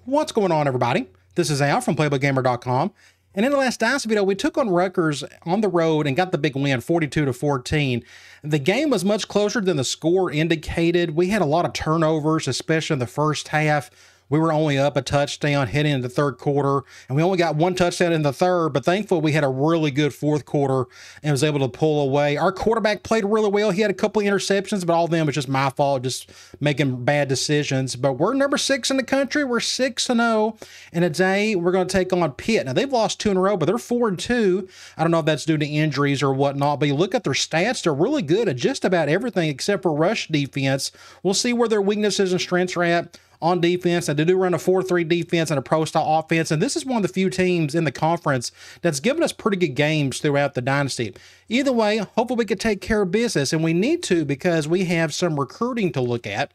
What's going on, everybody? This is Al from PlaybookGamer.com. And in the last Dynasty video, we took on Rutgers on the road and got the big win, 42-14. The game was much closer than the score indicated. We had a lot of turnovers, especially in the first half. We were only up a touchdown heading into the third quarter, and we only got one touchdown in the third, but thankfully we had a really good fourth quarter and was able to pull away. Our quarterback played really well. He had a couple of interceptions, but all of them was just my fault, just making bad decisions. But we're number 6 in the country. We're 6-0, and today we're going to take on Pitt. Now, they've lost 2 in a row, but they're 4-2. I don't know if that's due to injuries or whatnot, but you look at their stats, they're really good at just about everything except for rush defense. We'll see where their weaknesses and strengths are at on defense. And they do run a 4-3 defense and a pro-style offense. And this is one of the few teams in the conference that's given us pretty good games throughout the Dynasty. Either way, hopefully we can take care of business. And we need to, because we have some recruiting to look at.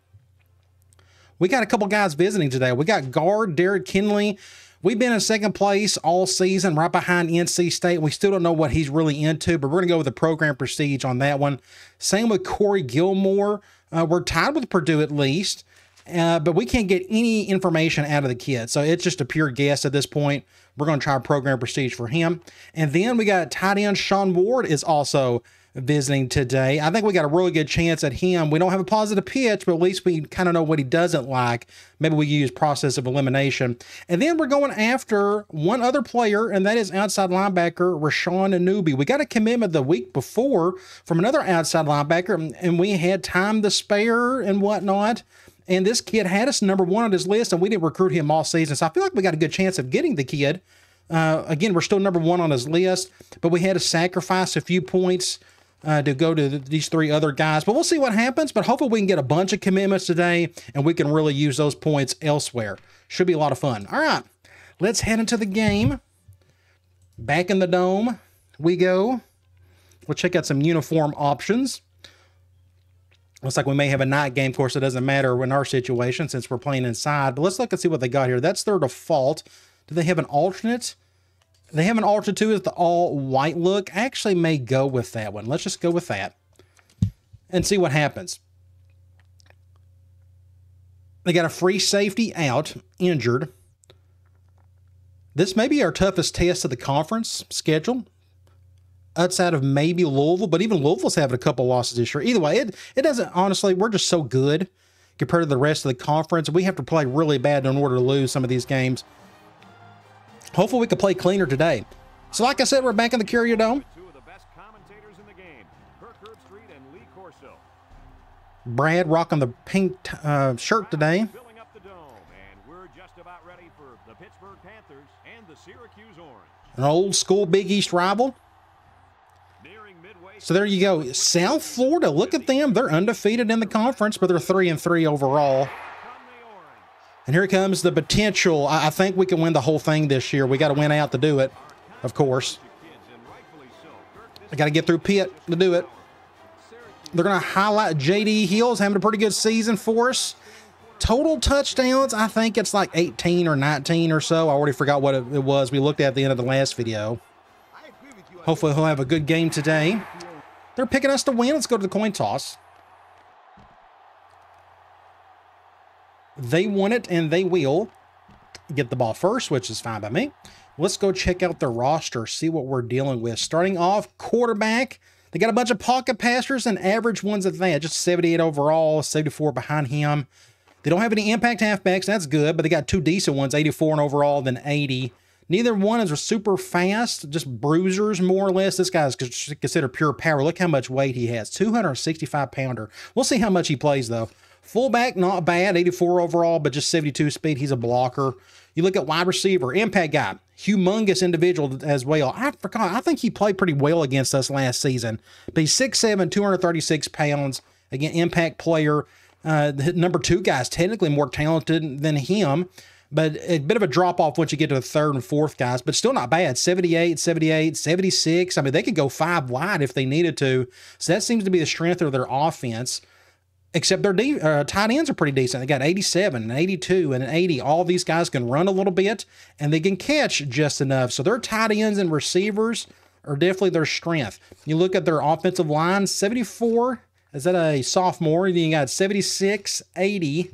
We got a couple guys visiting today. We got guard Derek Kinley. We've been in second place all season, right behind NC State. We still don't know what he's really into, but we're going to go with the program prestige on that one. Same with Corey Gilmore. We're tied with Purdue at least. But we can't get any information out of the kid. So it's just a pure guess at this point. We're going to try program prestige for him. And then we got tight end Sean Ward is also visiting today. I think we got a really good chance at him. We don't have a positive pitch, but at least we kind of know what he doesn't like. Maybe we use process of elimination. And then we're going after one other player, and that is outside linebacker Rashawn Newby. We got a commitment the week before from another outside linebacker, and we had time to spare and whatnot. And this kid had us number 1 on his list, and we didn't recruit him all season. So I feel like we got a good chance of getting the kid. Again, we're still number 1 on his list, but we had to sacrifice a few points to go to these 3 other guys. But we'll see what happens. But hopefully we can get a bunch of commitments today, and we can really use those points elsewhere. Should be a lot of fun. All right, let's head into the game. Back in the dome we go. We'll check out some uniform options. Looks like we may have a night game. Of course, it doesn't matter in our situation since we're playing inside. But let's look and see what they got here. That's their default. Do they have an alternate? They have an alternate too. Is the all-white look. I actually may go with that one. Let's just go with that and see what happens. They got a free safety out, injured. This may be our toughest test of the conference schedule, outside of maybe Louisville, but even Louisville's having a couple losses this year. Either way, it doesn't, honestly, we're just so good compared to the rest of the conference. We have to play really bad in order to lose some of these games. Hopefully we can play cleaner today. So like I said, we're back in the Carrier Dome. Brad rocking the pink shirt today. An old school Big East rival. So there you go. South Florida, look at them. They're undefeated in the conference, but they're 3-3 overall. And here comes the potential. I think we can win the whole thing this year. We got to win out to do it, of course. I got to get through Pitt to do it. They're going to highlight J.D. Hill's having a pretty good season for us. Total touchdowns, I think it's like 18 or 19 or so. I already forgot what it was. We looked at the end of the last video. Hopefully he'll have a good game today. They're picking us to win. Let's go to the coin toss. They want it, and they will get the ball first, which is fine by me. Let's go check out their roster, see what we're dealing with. Starting off, quarterback. They got a bunch of pocket passers and average ones at that. Just 78 overall, 74 behind him. They don't have any impact halfbacks. That's good, but they got 2 decent ones, 84 in overall, then 80. Neither one is super fast, just bruisers more or less. This guy's considered pure power. Look how much weight he has, 265-pounder. We'll see how much he plays, though. Fullback, not bad, 84 overall, but just 72 speed. He's a blocker. You look at wide receiver, impact guy, humongous individual as well. I forgot, I think he played pretty well against us last season. But he's 6'7", 236 pounds. Again, impact player. The number 2 guy's technically more talented than him. But a bit of a drop-off once you get to the 3rd and 4th guys, but still not bad. 78, 78, 76. I mean, they could go 5 wide if they needed to. So that seems to be the strength of their offense. Except their tight ends are pretty decent. They got 87, and 82, and an 80. All these guys can run a little bit, and they can catch just enough. So their tight ends and receivers are definitely their strength. You look at their offensive line, 74. Is that a sophomore? Then you got 76, 80,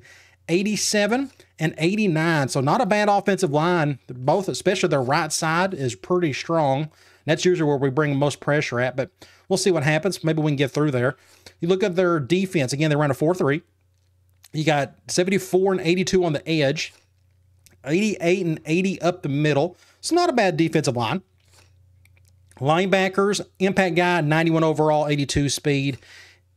87, and 89. So not a bad offensive line. Both, especially their right side, is pretty strong. That's usually where we bring the most pressure at, but we'll see what happens. Maybe we can get through there. You look at their defense. Again, they run a 4-3. You got 74 and 82 on the edge, 88 and 80 up the middle. It's not a bad defensive line. Linebackers, impact guy, 91 overall, 82 speed.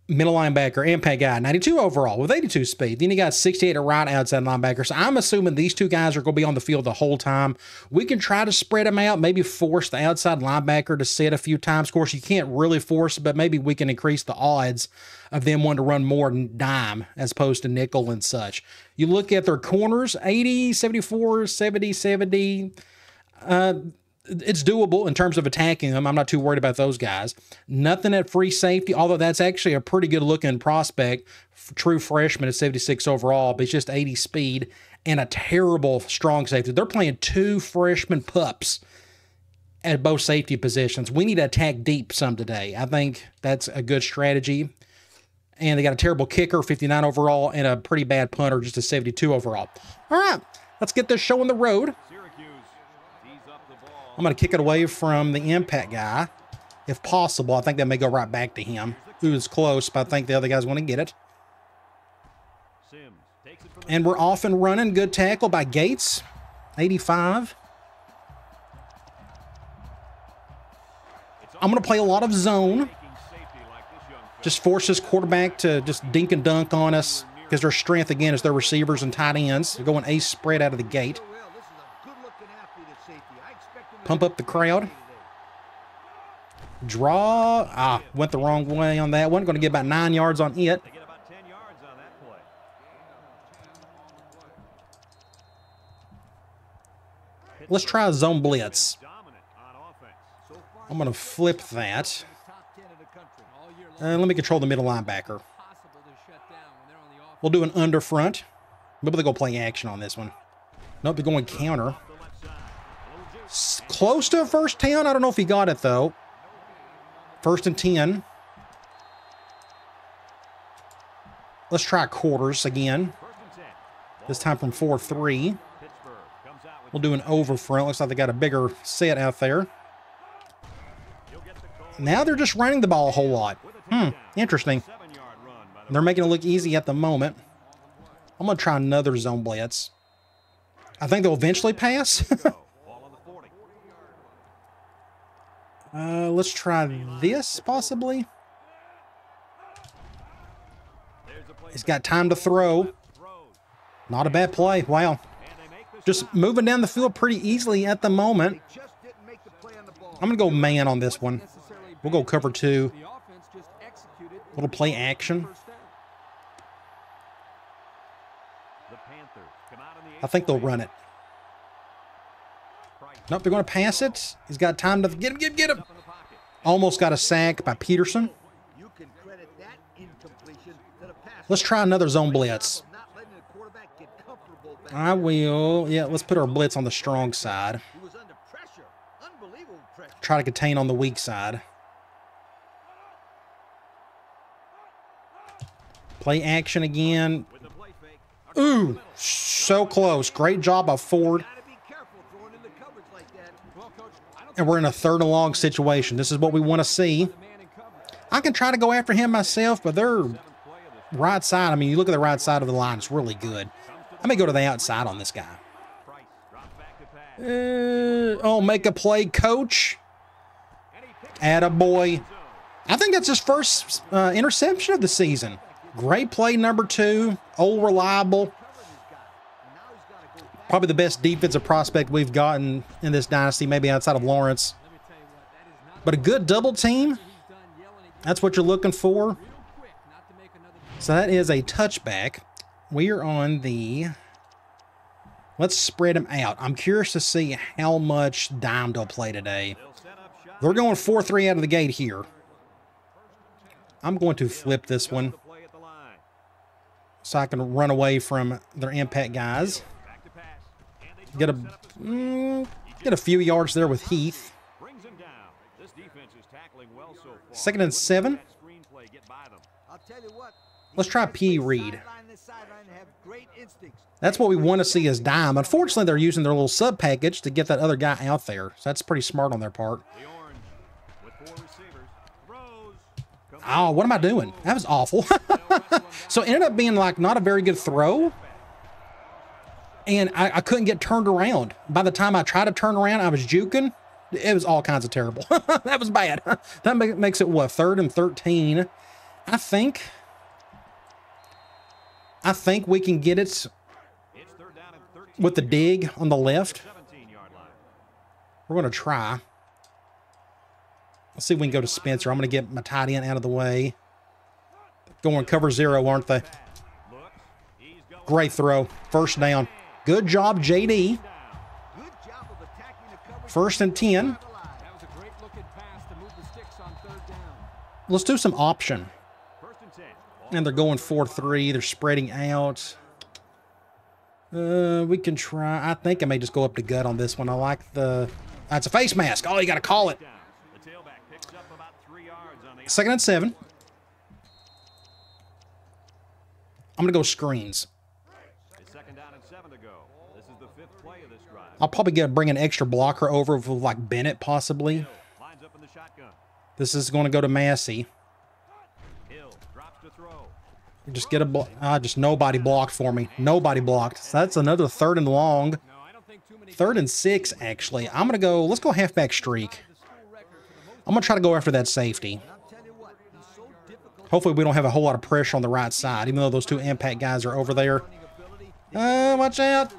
Middle linebacker, impact guy, 92 overall with 82 speed. Then you got 68 at right outside linebacker. So I'm assuming these two guys are going to be on the field the whole time. We can try to spread them out, maybe force the outside linebacker to sit a few times. Of course, you can't really force it, but maybe we can increase the odds of them wanting to run more dime as opposed to nickel and such. You look at their corners, 80, 74, 70, 70. It's doable in terms of attacking them. I'm not too worried about those guys. Nothing at free safety, although that's actually a pretty good looking prospect. True freshman at 76 overall, but it's just 80 speed and a terrible strong safety. They're playing two freshman pups at both safety positions. We need to attack deep some today. I think that's a good strategy. And they got a terrible kicker, 59 overall, and a pretty bad punter, just a 72 overall. All right, let's get this show on the road. I'm going to kick it away from the impact guy, if possible. I think that may go right back to him. Who is close, but I think the other guys want to get it. And we're off and running. Good tackle by Gates, 85. I'm going to play a lot of zone. Just force this quarterback to just dink and dunk on us because their strength, again, is their receivers and tight ends. They're going ace spread out of the gate. Pump up the crowd. Draw. Went the wrong way on that one. Going to get about 9 yards on it. Let's try a zone blitz. I'm going to flip that. Let me control the middle linebacker. We'll do an under front. Maybe they'll go play action on this one. Nope, they're going counter. Close to a first down. I don't know if he got it, though. 1st and 10. Let's try quarters again. This time from 4-3. We'll do an over front. Looks like they got a bigger set out there. Now they're just running the ball a whole lot. Interesting. They're making it look easy at the moment. I'm going to try another zone blitz. I think they'll eventually pass. Let's try this, possibly. He's got time to throw. Not a bad play. Wow. Just moving down the field pretty easily at the moment. I'm going to go man on this one. We'll go cover 2. Little play action. I think they'll run it. Nope, they're going to pass it. He's got time to get him. Almost got a sack by Peterson. Let's try another zone blitz. I will. Yeah, let's put our blitz on the strong side. Try to contain on the weak side. Play action again. Ooh, so close. Great job by Ford. And we're in a 3rd and long situation. This is what we want to see. I can try to go after him myself, but they're right side. I mean, you look at the right side of the line, it's really good. I may go to the outside on this guy. Oh, make a play, coach. Attaboy. I think that's his first interception of the season. Great play, number 2. Old reliable. Probably the best defensive prospect we've gotten in this dynasty, maybe outside of Lawrence. But a good double team, that's what you're looking for. So that is a touchback. We are on the... Let's spread them out. I'm curious to see how much dime they'll play today. They're going 4-3 out of the gate here. I'm going to flip this one so I can run away from their impact guys. Get a few yards there with Heath. 2nd and 7. Let's try P. Reed. That's what we want to see as dime. Unfortunately, they're using their little sub package to get that other guy out there. So that's pretty smart on their part. Oh, what am I doing? That was awful. So it ended up being like not a very good throw. And I couldn't get turned around. By the time I tried to turn around, I was juking. It was all kinds of terrible. That was bad. That makes it, what, 3rd and 13. I think we can get it with the dig on the left. We're going to try. Let's see if we can go to Spencer. I'm going to get my tight end out of the way. Going cover 0, aren't they? Great throw. First down. Good job, JD. 1st and 10. Let's do some option. And they're going 4-3. They're spreading out. We can try. I think I may just go up to gut on this one. I like the... That's a face mask. Oh, you got to call it. 2nd and 7. I'm going to go screens. I'll probably bring an extra blocker over with like Bennett possibly. This is going to go to Massey. Just get a just nobody blocked for me. Nobody blocked. So that's another 3rd and long. 3rd and 6 actually. I'm going to go, let's go halfback streak. I'm going to try to go after that safety. Hopefully we don't have a whole lot of pressure on the right side, even though those 2 impact guys are over there. Watch out.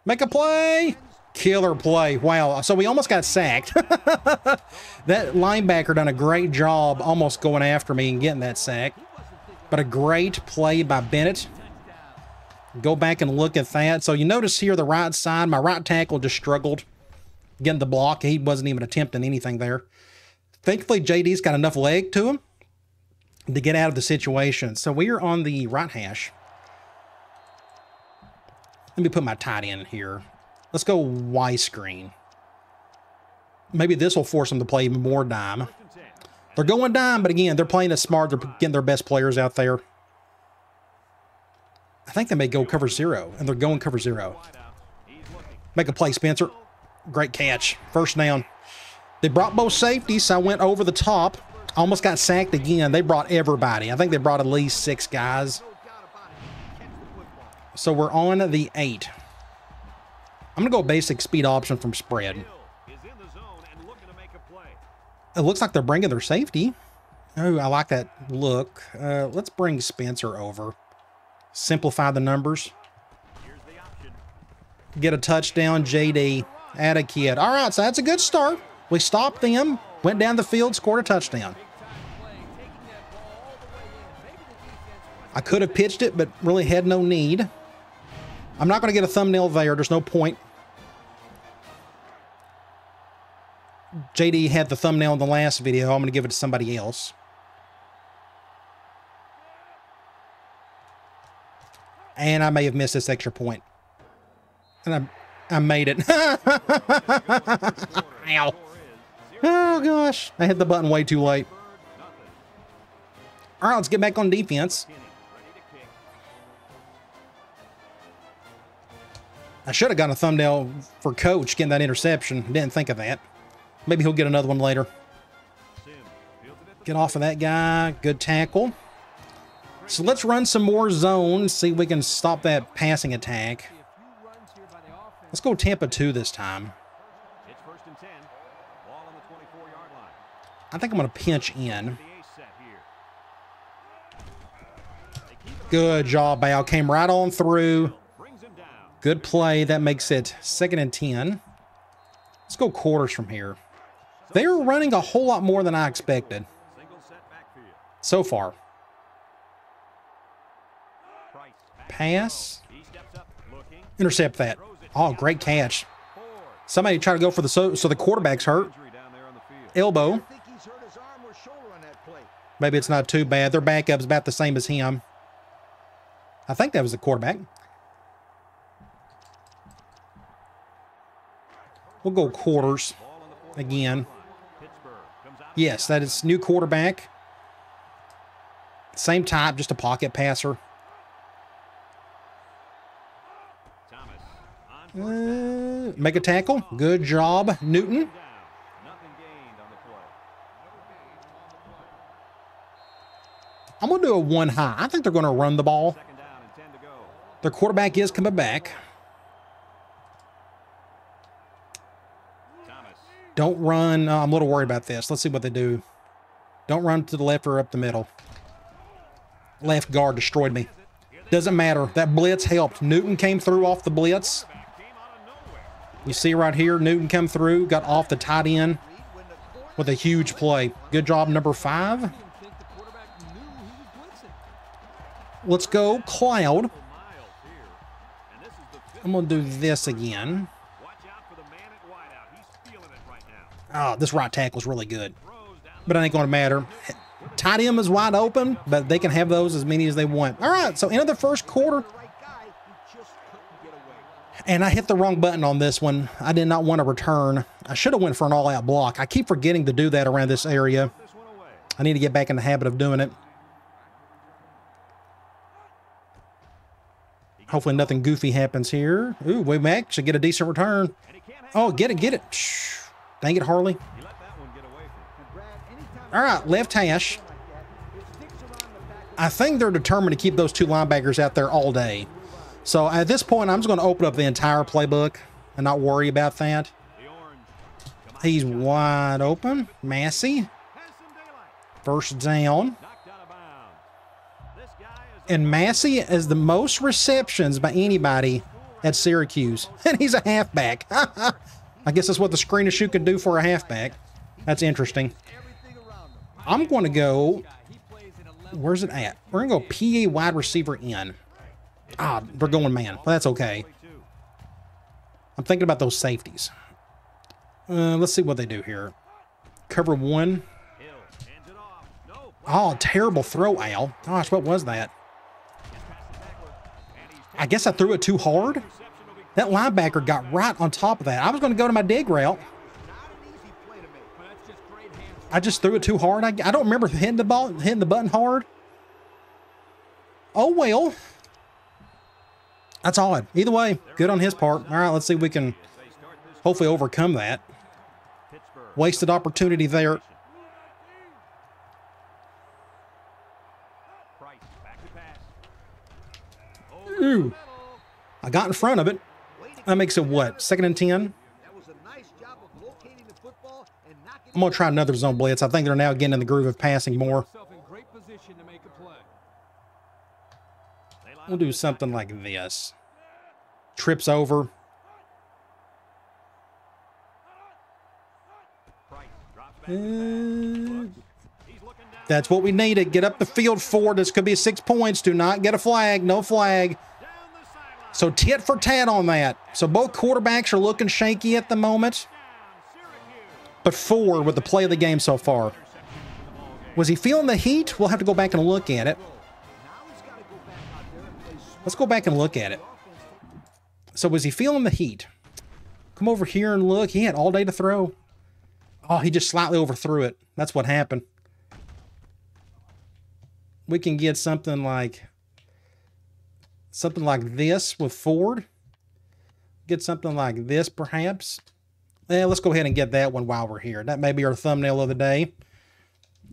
Make a play. Killer play. Wow. So we almost got sacked. That linebacker done a great job almost going after me and getting that sack. But a great play by Bennett. Go back and look at that. So you notice here the right side, my right tackle just struggled getting the block. He wasn't even attempting anything there. Thankfully, JD's got enough leg to him to get out of the situation. So we are on the right hash. Let me put my tight end here. Let's go Y screen. Maybe this will force them to play even more dime. They're going dime, but again, they're playing it smart. They're getting their best players out there. I think they may go cover 0, and they're going cover 0. Make a play, Spencer. Great catch. 1st down. They brought both safeties, so I went over the top. Almost got sacked again. They brought everybody. I think they brought at least 6 guys. So we're on the 8. I'm going to go basic speed option from spread. It looks like they're bringing their safety. Oh, I like that look. Let's bring Spencer over. Simplify the numbers. Get a touchdown, JD. Add a kid. All right, so that's a good start. We stopped them, went down the field, scored a touchdown. I could have pitched it, but really had no need. I'm not going to get a thumbnail there. There's no point. JD had the thumbnail in the last video. I'm going to give it to somebody else. And I may have missed this extra point. And I made it. Ow. Oh, gosh. I hit the button way too late. All right, let's get back on defense. I should have gotten a thumbnail for Coach getting that interception. Didn't think of that. Maybe he'll get another one later. Get off of that guy. Good tackle. So let's run some more zones, see if we can stop that passing attack. Let's go Tampa 2 this time. I think I'm going to pinch in. Good job, Bal. Came right on through. Good play. That makes it 2nd and 10. Let's go quarters from here. They're running a whole lot more than I expected so far. Pass. Intercept that. Oh, great catch. Somebody try to go for the so the quarterback's hurt. Elbow. Maybe it's not too bad. Their backup's about the same as him. I think that was the quarterback. We'll go quarters again. Yes, that is new quarterback. Same type, just a pocket passer. Make a tackle. Good job, Newton. I'm going to do a one high. I think they're going to run the ball. Their quarterback is coming back. Don't run. I'm a little worried about this. Let's see what they do. Don't run to the left or up the middle. Left guard destroyed me. Doesn't matter. That blitz helped. Newton came through off the blitz. You see right here, Newton come through, got off the tight end with a huge play. Good job, number 5. Let's go, Cloud. I'm going to do this again. Oh, this right tackle is really good. But it ain't going to matter. Tight end is wide open, but they can have those as many as they want. All right, so end of the first quarter. And I hit the wrong button on this one. I did not want to return. I should have went for an all-out block. I keep forgetting to do that around this area. I need to get back in the habit of doing it. Hopefully nothing goofy happens here. Ooh, we may actually get a decent return. Oh, get it, get it. Shh. Dang it, Harley. All right, left hash. I think they're determined to keep those 2 linebackers out there all day. So at this point, I'm just going to open up the entire playbook and not worry about that. He's wide open. Massey. First down. And Massey has the most receptions by anybody at Syracuse. And he's a halfback. I guess that's what the screen and shoot could do for a halfback. That's interesting. I'm going to go... Where's it at? We're going to go PA wide receiver in. Ah, they're going man. Well, that's okay. I'm thinking about those safeties. Let's see what they do here. Cover 1. Oh, terrible throw, Al. Gosh, what was that? I guess I threw it too hard. That linebacker got right on top of that. I was going to go to my dig route. I just threw it too hard. I don't remember hitting the button hard. Oh, well. That's odd. Either way, good on his part. All right, let's see if we can hopefully overcome that. Wasted opportunity there. Ooh. I got in front of it. That makes it what? 2nd and 10? I'm going to try another zone blitz. I think they're now getting in the groove of passing more. We'll do something like this. Trips over. That's what we needed. Get up the field forward. This could be 6 points. Do not get a flag. No flag. So tit for tat on that. So both quarterbacks are looking shaky at the moment. But Ford with the play of the game so far. Was he feeling the heat? We'll have to go back and look at it. Let's go back and look at it. So was he feeling the heat? Come over here and look. He had all day to throw. Oh, he just slightly overthrew it. That's what happened. We can get something like this with Ford. Get something like this, perhaps. Let's go ahead and get that one while we're here. That may be our thumbnail of the day.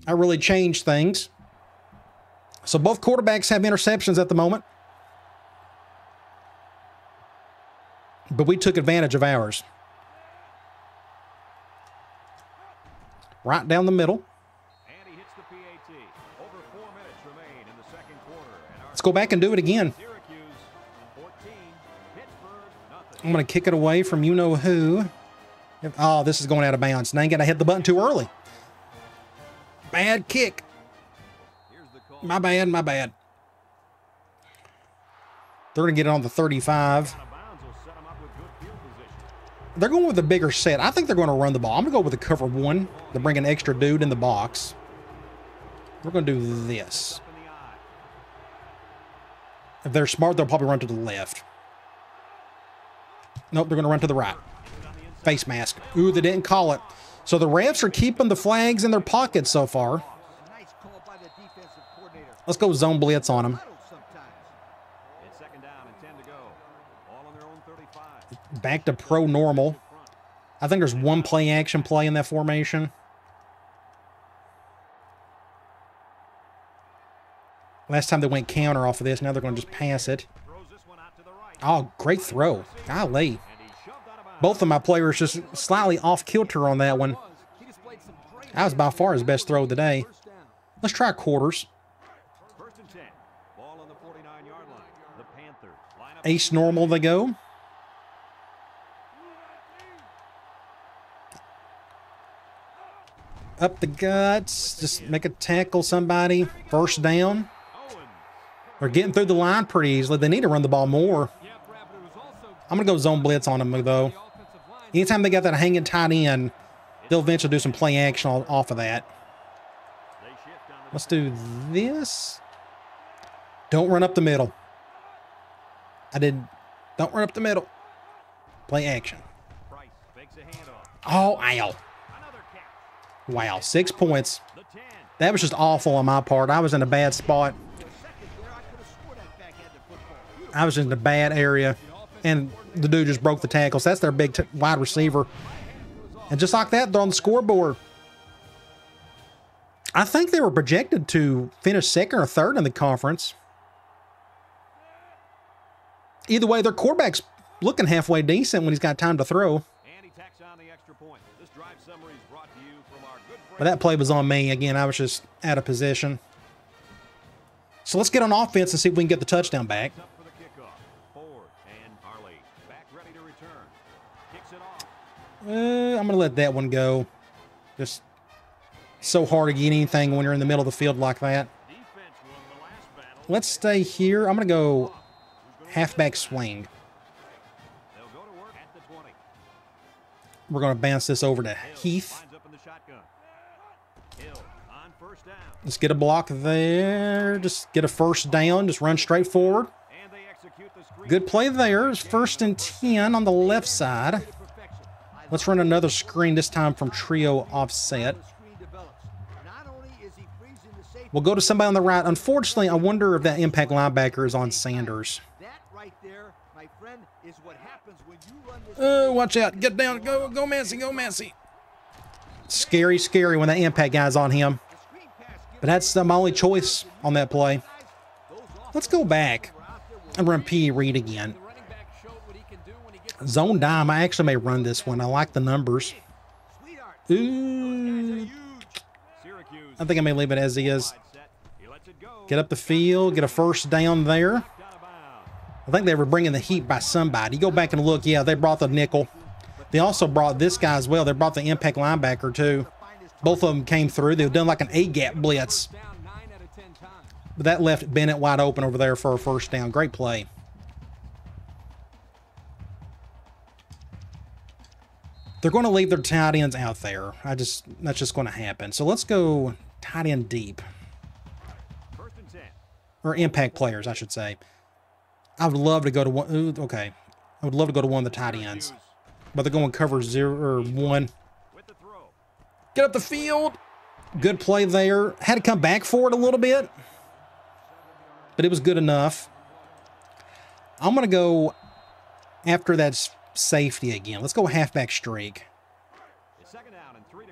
I really changed things. So both quarterbacks have interceptions at the moment. But we took advantage of ours. Right down the middle. Let's go back and do it again. I'm going to kick it away from you-know-who. Oh, this is going out of bounds. Dang it, I hit the button too early. Bad kick. My bad, my bad. They're going to get it on the 35. They're going with a bigger set. I think they're going to run the ball. I'm going to go with a cover 1 to bring an extra dude in the box. We're going to do this. If they're smart, they'll probably run to the left. Nope, they're going to run to the right. Face mask. Ooh, they didn't call it. So the refs are keeping the flags in their pockets so far. Let's go zone blitz on him. It's second down and 10 to go. All on their own 35. Back to pro normal. I think there's one play action play in that formation. Last time they went counter off of this. Now they're going to just pass it. Oh, great throw. Golly. Both of my players just slightly off kilter on that one. That was by far his best throw of the day. Let's try quarters. Ace normal they go. Up the guts. Just make a tackle somebody. First down. They're getting through the line pretty easily. They need to run the ball more. I'm going to go zone blitz on them, though. Anytime they got that hanging tight end, they'll eventually do some play action off of that. Let's do this. Don't run up the middle. Don't run up the middle. Play action. Oh, ow. Wow, 6 points. That was just awful on my part. I was in a bad spot. I was in a bad area. And the dude just broke the tackles. That's their big wide receiver. And just like that, they're on the scoreboard. I think they were projected to finish second or third in the conference. Either way, their quarterback's looking halfway decent when he's got time to throw. But that play was on me. Again, I was just out of position. So let's get on offense and see if we can get the touchdown back. I'm going to let that one go. Just so hard to get anything when you're in the middle of the field like that. Let's stay here. I'm going to go halfback swing. We're going to bounce this over to Heath. Let's get a block there. Just get a first down. Just run straight forward. Good play there. It's 1st and 10 on the left side. Let's run another screen, this time from trio offset. We'll go to somebody on the right. Unfortunately, I wonder if that impact linebacker is on Sanders. Watch out. Get down. Go, Massey. Go, Massey. Scary, scary when that impact guy's on him. But that's my only choice on that play. Let's go back and run P. Reed again. Zone dime. I actually may run this one. I like the numbers. Ooh. I think I may leave it as is. Get up the field. Get a first down there. I think they were bringing the heat by somebody. You go back and look. Yeah, they brought the nickel. They also brought this guy as well. They brought the impact linebacker too. Both of them came through. They've done like an A-gap blitz. But that left Bennett wide open over there for a first down. Great play. They're going to leave their tight ends out there. That's just going to happen. So let's go tight end deep. Or impact players, I should say. I would love to go to one. Ooh, okay. I would love to go to one of the tight ends. But they're going cover 0 or 1. Get up the field. Good play there. Had to come back for it a little bit. But it was good enough. I'm going to go after that safety again. Let's go halfback streak.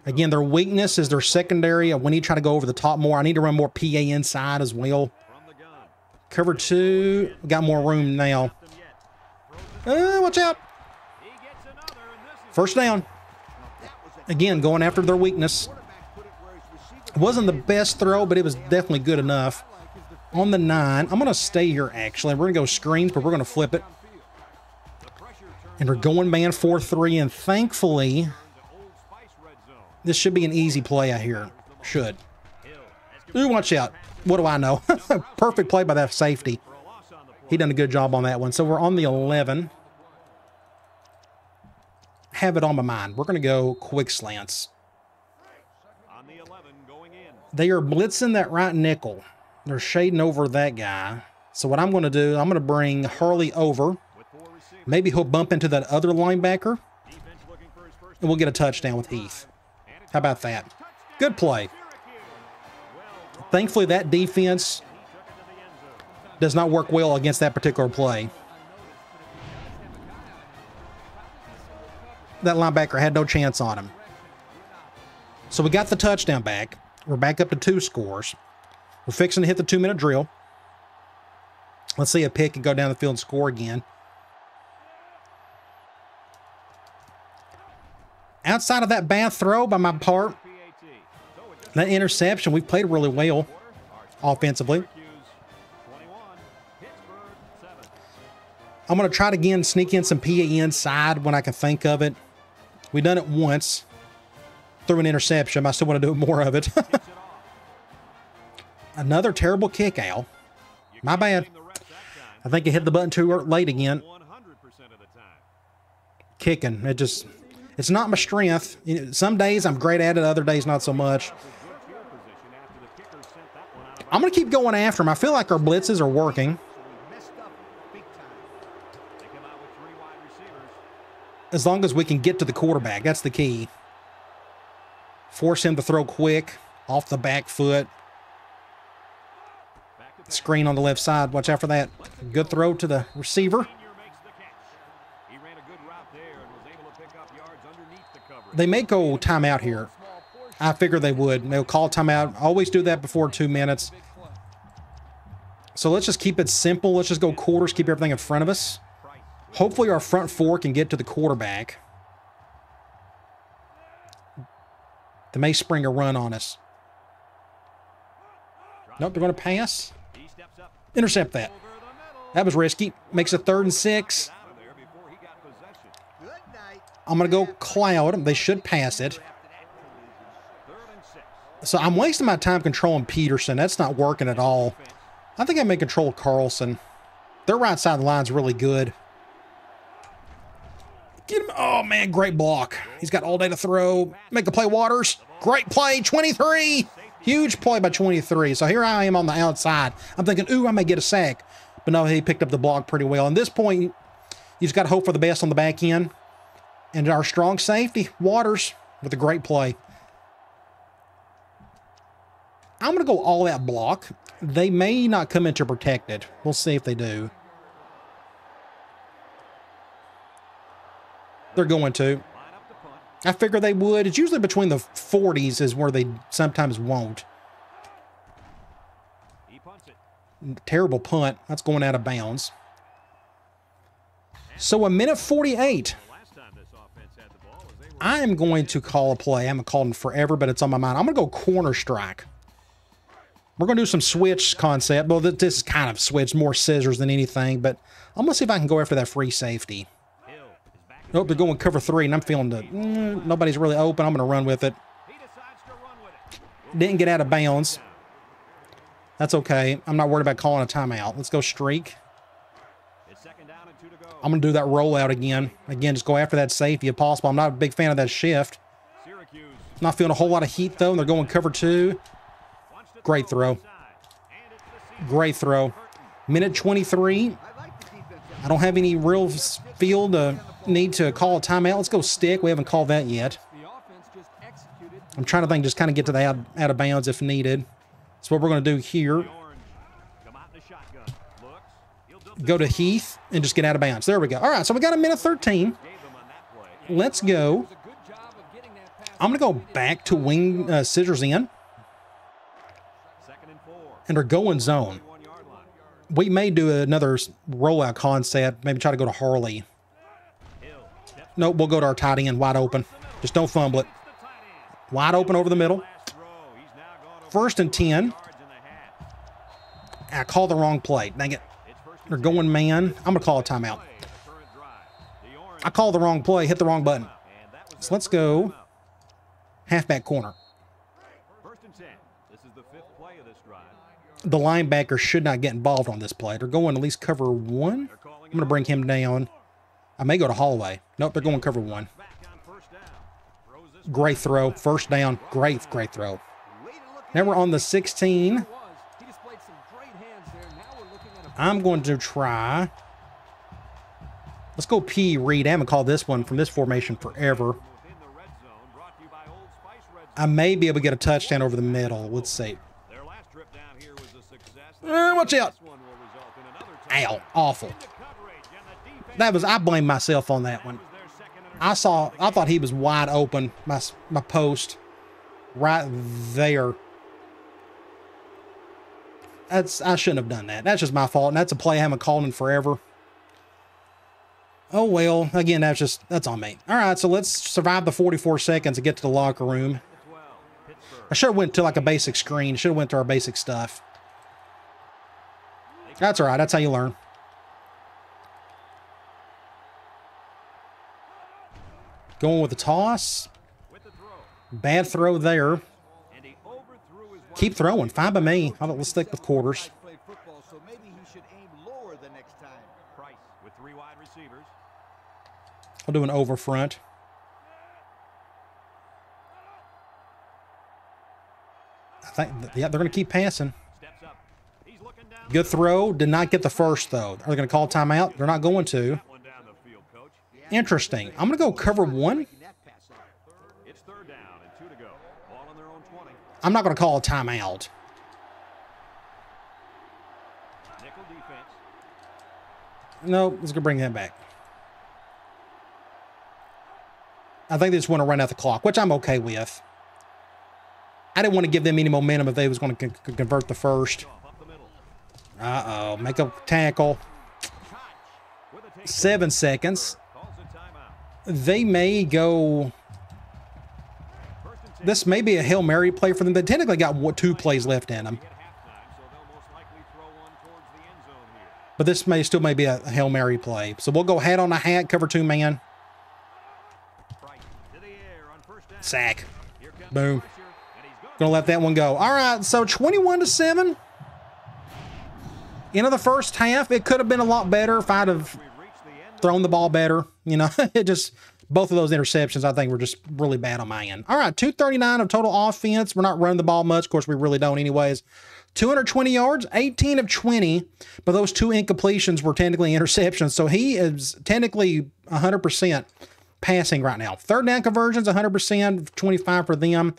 Again, their weakness is their secondary. We need to try to go over the top more. I need to run more PA inside as well. Cover 2. Got more room now. Watch out. First down. Again, going after their weakness. It wasn't the best throw, but it was definitely good enough. On the 9, I'm going to stay here, actually. We're going to go screens, but we're going to flip it. And we're going man 4-3, and thankfully, this should be an easy play out here. Should. Ooh, watch out. What do I know? Perfect play by that safety. He done a good job on that one. So we're on the 11. Have it on my mind. We're going to go quick slants. They are blitzing that right nickel. They're shading over that guy. So what I'm going to do, I'm going to bring Hurley over. Maybe he'll bump into that other linebacker. And we'll get a touchdown with Heath. How about that? Good play. Thankfully, that defense does not work well against that particular play. That linebacker had no chance on him. So we got the touchdown back. We're back up to 2 scores. We're fixing to hit the 2-minute drill. Let's see if Pitt can go down the field and score again. Outside of that bad throw by my part, that interception, we've played really well offensively. I'm going to try to again sneak in some PA inside when I can think of it. We've done it once. Threw an interception. I still want to do more of it. Another terrible kick, Al. My bad. I think I hit the button too late again. Kicking. It's not my strength. You know, some days I'm great at it, other days not so much. I'm going to keep going after him. I feel like our blitzes are working. As long as we can get to the quarterback, that's the key. Force him to throw quick, off the back foot. Screen on the left side. Watch out for that. Good throw to the receiver. They may go timeout here. I figure they would. They'll call timeout. Always do that before 2 minutes. So let's just keep it simple. Let's just go quarters, keep everything in front of us. Hopefully our front 4 can get to the quarterback. They may spring a run on us. Nope, they're going to pass. Intercept that. That was risky. Makes it 3rd and 6. I'm going to go cloud. They should pass it. So I'm wasting my time controlling Peterson. That's not working at all. I think I may control Carlson. Their right side of the line is really good. Get him. Oh, man, great block. He's got all day to throw. Make a play, Waters. Great play, 23. Huge play by 23. So here I am on the outside. I'm thinking, ooh, I may get a sack. But no, he picked up the block pretty well. And this point, you just got to hope for the best on the back end. And our strong safety, Waters, with a great play. I'm going to go all out block. They may not come into protected. We'll see if they do. They're going to. I figure they would. It's usually between the 40s is where they sometimes won't. Terrible punt. That's going out of bounds. So a minute 48. I am going to call a play. I haven't called it forever, but it's on my mind. I'm going to go corner strike. We're going to do some switch concept. Well, this is kind of switch, more scissors than anything, but I'm going to see if I can go after that free safety. Nope, they're going cover 3, and I'm feeling nobody's really open. I'm going to run with it. Didn't get out of bounds. That's okay. I'm not worried about calling a timeout. Let's go streak. I'm going to do that rollout again. Again, just go after that safety if possible. I'm not a big fan of that shift. Not feeling a whole lot of heat, though, and they're going cover 2. Great throw. Great throw. Minute 23. I don't have any real feel to need to call a timeout. Let's go stick. We haven't called that yet. I'm trying to think, just kind of get to the out of bounds if needed. That's what we're going to do here. Go to Heath and just get out of bounds. There we go. All right, so we got a minute 13. Let's go. I'm going to go back to wing scissors in. And they're going zone. We may do another rollout concept. Maybe try to go to Harley. Nope, we'll go to our tight end wide open. Just don't fumble it. Wide open over the middle. 1st and 10. I called the wrong play. Dang it. They're going man. I'm going to call a timeout. I called the wrong play. Hit the wrong button. So let's go halfback corner. The linebacker should not get involved on this play. They're going at least cover 1. I'm going to bring him down. I may go to Holloway. Nope, they're going cover 1. Great throw. 1st down. Great throw. Now we're on the 16. I'm going to try. Let's go P. Reed. I haven't called this one from this formation forever. I may be able to get a touchdown over the middle. Let's see. Watch out. Ow, awful. I blame myself on that one. I thought he was wide open, my post, right there. I shouldn't have done that. That's just my fault, and that's a play I haven't called in forever. Oh well, again, that's on me. All right, so let's survive the 44 seconds and get to the locker room. I should have went to like a basic screen. Should have went to our basic stuff. That's all right. That's how you learn. Going with the toss. Bad throw there. Keep throwing. Fine by me. Let's stick with quarters. I'll do an over front. I think, yeah, they're going to keep passing. Good throw. Did not get the first, though. Are they going to call timeout? They're not going to. Interesting. I'm going to go cover one. I'm not going to call a timeout. No, let's go bring him back. I think they just want to run out the clock, which I'm okay with. I didn't want to give them any momentum if they was going to convert the first. Uh-oh. Make a tackle. 7 seconds. They may go... This may be a Hail Mary play for them. They technically got 2 plays left in them. But this still may be a Hail Mary play. So we'll go hat on a hat, cover 2 man. Sack. Boom. Gonna let that one go. All right, so 21-7. End of the first half. It could have been a lot better if I'd have thrown the ball better. You know, it just... Both of those interceptions, I think, were just really bad on my end. All right, 239 of total offense. We're not running the ball much. Of course, we really don't anyways. 220 yards, 18 of 20, but those 2 incompletions were technically interceptions. So he is technically 100% passing right now. Third down conversions, 100%, 25 for them.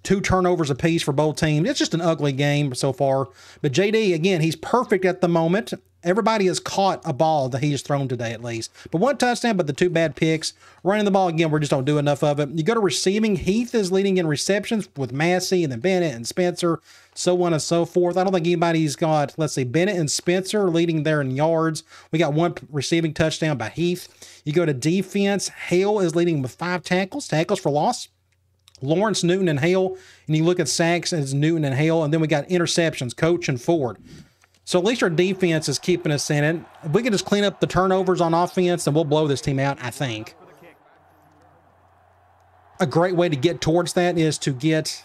2 turnovers apiece for both teams. It's just an ugly game so far. But JD, again, he's perfect at the moment. Everybody has caught a ball that he has thrown today at least. But 1 touchdown, but the 2 bad picks. Running the ball, again, we just don't do enough of it. You go to receiving. Heath is leading in receptions with Massey and then Bennett and Spencer, so on and so forth. I don't think anybody's got, let's see, Bennett and Spencer leading there in yards. We got 1 receiving touchdown by Heath. You go to defense. Hale is leading with 5 tackles for loss. Lawrence, Newton, and Hale. And you look at sacks as Newton and Hale. And then we got interceptions, Coach and Ford. So at least our defense is keeping us in it. If we can just clean up the turnovers on offense, then we'll blow this team out, I think. A great way to get towards that is to get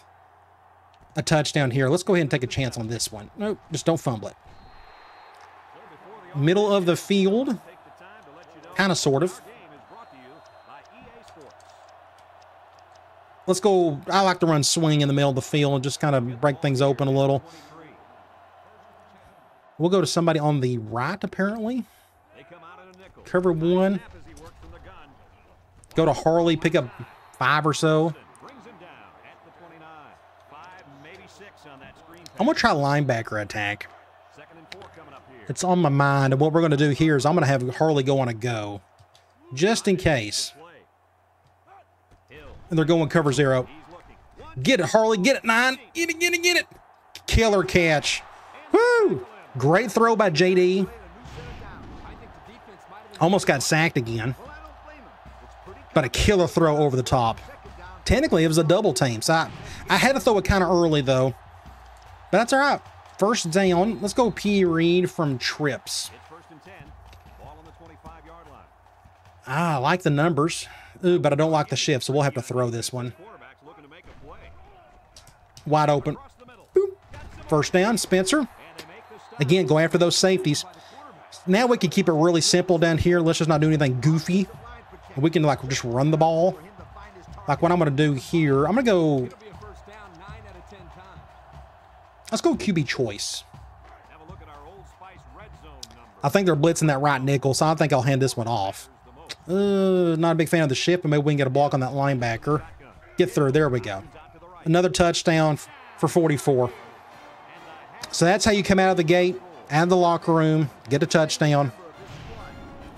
a touchdown here. Let's go ahead and take a chance on this one. Nope, just don't fumble it. Middle of the field. Kind of, sort of. Let's go. I like to run swing in the middle of the field and just kind of break things open a little. We'll go to somebody on the right, apparently. Cover 1. Go to Harley, pick up 5 or so. I'm going to try linebacker attack. It's on my mind, and what we're going to do here is I'm going to have Harley go on a go. Just in case. And they're going cover 0. Get it, Harley. Get it, 9. Get it, get it, get it. Killer catch. Woo! Great throw by JD. Almost got sacked again. But a killer throw over the top. Technically, it was a double team. So I had to throw it kind of early, though. But that's all right. First down. Let's go P. Reed from trips. I like the numbers. Ooh, but I don't like the shift, so we'll have to throw this one. Wide open. Boop. First down, Spencer. Again, go after those safeties. Now we can keep it really simple down here. Let's just not do anything goofy. We can like just run the ball. Like what I'm going to do here. I'm going to go. Let's go QB choice. I think they're blitzing that right nickel, so I think I'll hand this one off. Not a big fan of the shift, but maybe we can get a block on that linebacker. Get through. There we go. Another touchdown for 44. So that's how you come out of the gate. out of the locker room, get a touchdown.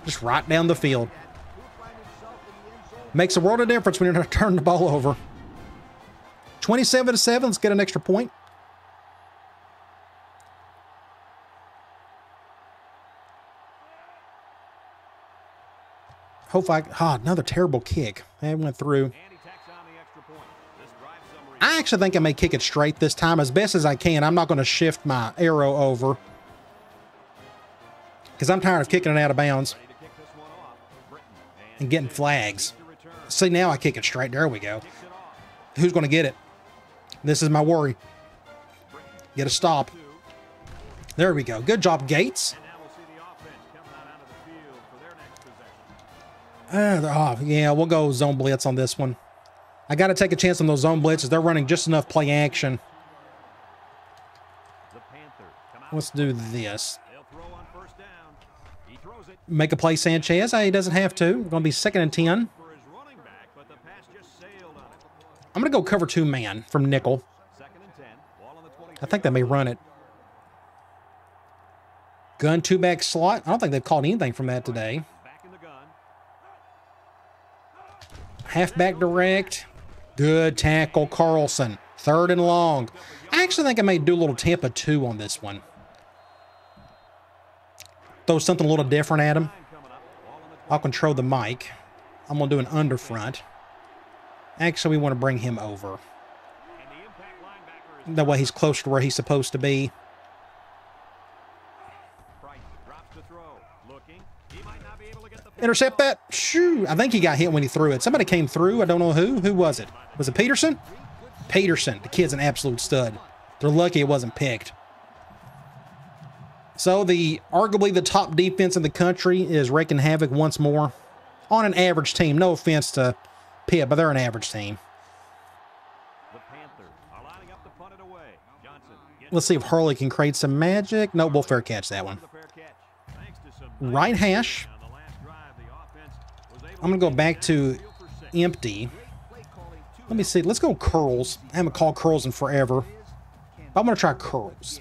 Just right down the field. Makes a world of difference when you're going to turn the ball over. 27-7, let's get an extra point. Hopefully, another terrible kick. It went through. I actually think I may kick it straight this time as best as I can. I'm not going to shift my arrow over because I'm tired of kicking it out of bounds and getting flags. See, now I kick it straight. There we go. Who's going to get it? This is my worry. Get a stop. There we go. Good job, Gates. Yeah, we'll go zone blitz on this one. I got to take a chance on those zone blitzes. They're running just enough play action. Let's do this. Make a play, Sanchez. He doesn't have to. We're going to be 2nd and 10. I'm going to go cover 2 man from nickel. I think they may run it. Gun 2-back slot. I don't think they've called anything from that today. Halfback direct. Good tackle, Carlson. 3rd and long. I actually think I may do a little Tampa 2 on this one. Throw something a little different at him. I'll control the mic. I'm going to do an underfront. Actually, we want to bring him over. That way he's closer to where he's supposed to be. Intercept that. Shoo. I think he got hit when he threw it. Somebody came through. I don't know who. Who was it? Was it Peterson? Peterson. The kid's an absolute stud. They're lucky it wasn't picked. So arguably the top defense in the country is wreaking havoc once more on an average team. No offense to Pitt, but they're an average team. Let's see if Hurley can create some magic. No, we'll fair catch that one. Right hash. I'm going to go back to empty. Let me see. Let's go curls. I haven't called curls in forever. I'm going to try curls.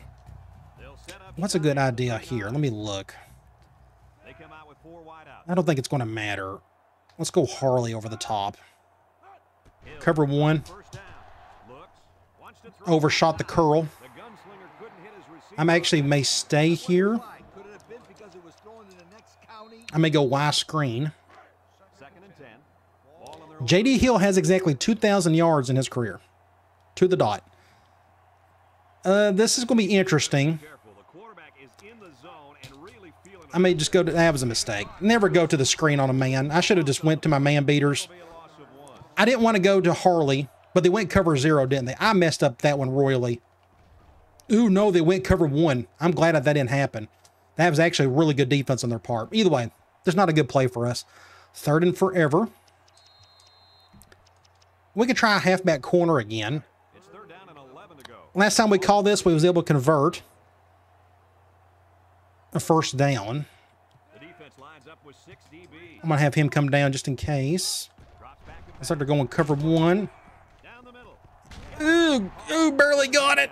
What's a good idea here? Let me look. I don't think it's going to matter. Let's go Harley over the top. Cover 1. Overshot the curl. I actually may stay here. I may go Y screen. J.D. Hill has exactly 2,000 yards in his career. To the dot. This is going to be interesting. I may just go to... That was a mistake. Never go to the screen on a man. I should have just went to my man beaters. I didn't want to go to Harley, but they went cover 0, didn't they? I messed up that one royally. Ooh, no, they went cover 1. I'm glad that didn't happen. That was actually really good defense on their part. Either way, there's not a good play for us. 3rd and forever. We could try a halfback corner again. Last time we called this, we was able to convert a 1st down. I'm going to have him come down just in case. Looks like they're going cover 1. Ooh, barely got it.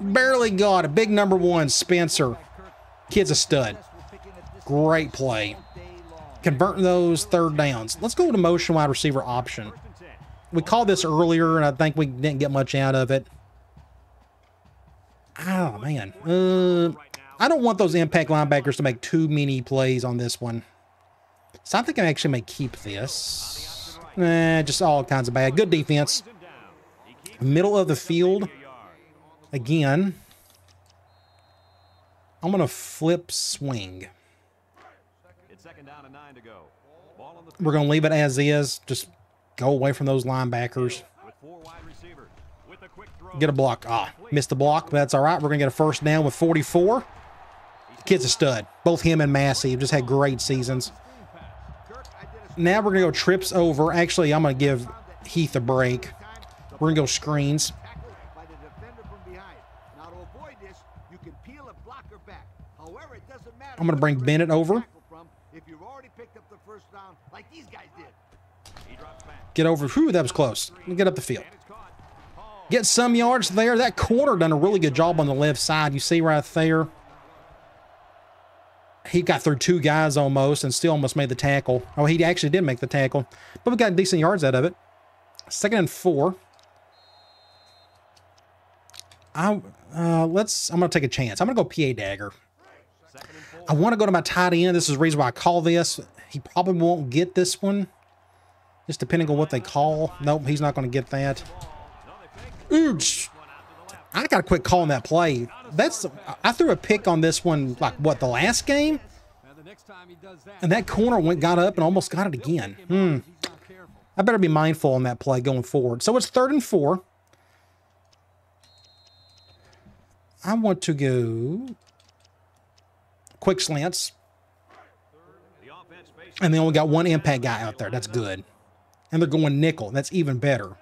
Barely got it. Big number 1, Spencer. Kid's a stud. Great play. Converting those 3rd downs. Let's go to motion wide receiver option. We called this earlier, and I think we didn't get much out of it. Oh, man. I don't want those impact linebackers to make too many plays on this one. So I think I actually may keep this. Just all kinds of bad. Good defense. Middle of the field. Again. I'm going to flip swing. We're going to leave it as is. Just go away from those linebackers. Get a block. Missed the block, but that's all right. We're going to get a 1st down with 44. The kid's a stud. Both him and Massey have just had great seasons. Now we're going to go trips over. Actually, I'm going to give Heath a break. We're going to go screens. I'm going to bring Bennett over. Get over. Whew, that was close. Get up the field. Get some yards there. That corner done a really good job on the left side. You see right there. He got through 2 guys almost and still almost made the tackle. Oh, he actually did make the tackle, but we got decent yards out of it. 2nd and 4. I'm going to take a chance. I'm going to go PA dagger. I want to go to my tight end. This is the reason why I call this. He probably won't get this one, just depending on what they call. Nope, he's not going to get that. Ooch. I got to quit calling that play. I threw a pick on this one, like, what, the last game? And that corner got up and almost got it again. I better be mindful on that play going forward. So it's 3rd and 4. I want to go quick slants. And they only got 1 impact guy out there. That's good. And they're going nickel. That's even better.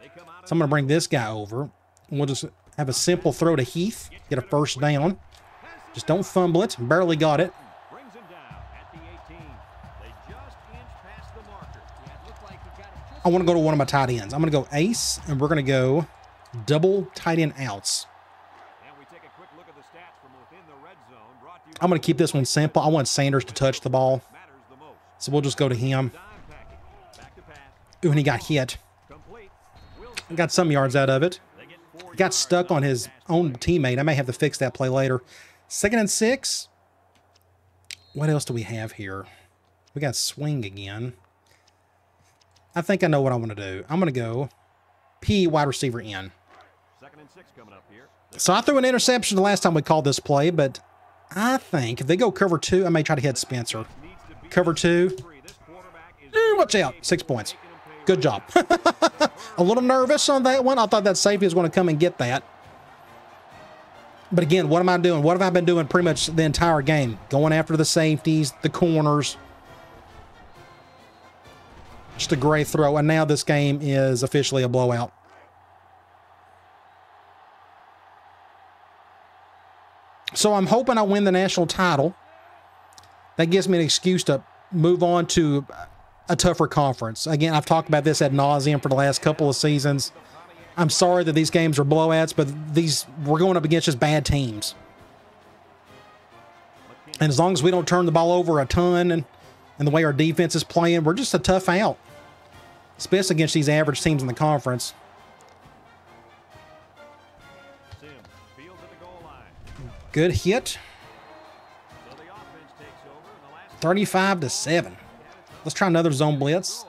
So I'm going to bring this guy over. And we'll just have a simple throw to Heath. Get a 1st down. Just don't fumble it. Barely got it. I want to go to one of my tight ends. I'm going to go ace, and we're going to go double tight end outs. I'm going to keep this one simple. I want Sanders to touch the ball. So we'll just go to him. Ooh, and he got hit. Got some yards out of it. Got stuck on his own teammate. I may have to fix that play later. 2nd and 6. What else do we have here? We got swing again. I think I know what I want to do. I'm going to go P wide receiver in. 2nd and 6 coming up here. So I threw an interception the last time we called this play, but I think if they go cover 2, I may try to hit Spencer. Cover 2. Watch out. 6 points. Good job. A little nervous on that one. I thought that safety was going to come and get that. But again, what am I doing? What have I been doing pretty much the entire game? Going after the safeties, the corners. Just a great throw. And now this game is officially a blowout. So I'm hoping I win the national title. That gives me an excuse to move on to a tougher conference. Again, I've talked about this ad nauseum for the last couple of seasons. I'm sorry that these games are blowouts, but we're going up against just bad teams. And as long as we don't turn the ball over a ton and the way our defense is playing, we're just a tough out, especially against these average teams in the conference. Good hit. 35-7. Let's try another zone blitz.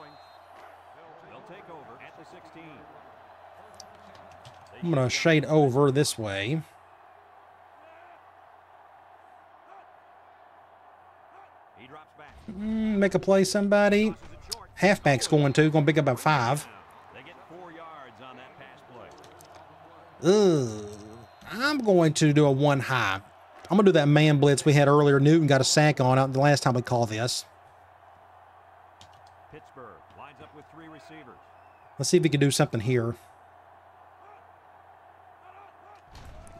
I'm going to shade over this way. Make a play, somebody. Halfback's going to pick up about 5. I'm going to do a 1 high. I'm going to do that man blitz we had earlier. Newton got a sack on it the last time we called this. Let's see if we can do something here.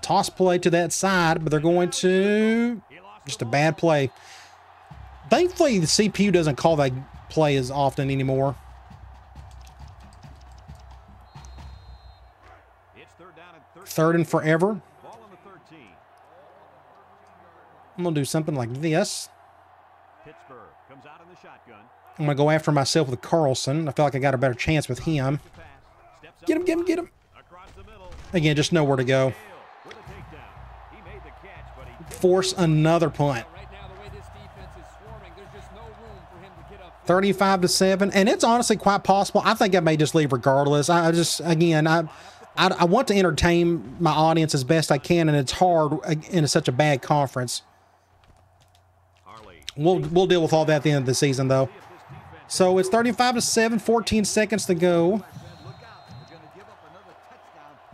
Toss play to that side, but they're going to... Just a bad play. Thankfully, the CPU doesn't call that play as often anymore. Third and forever. I'm going to do something like this. I'm going to go after myself with Carlson. I feel like I got a better chance with him. Get him, get him, get him. Again, just nowhere to go. Force another punt. 35-7. And it's honestly quite possible. I think I may just leave regardless. I want to entertain my audience as best I can, and it's hard in such a bad conference. We'll deal with all that at the end of the season, though. So it's 35-7, 14 seconds to go.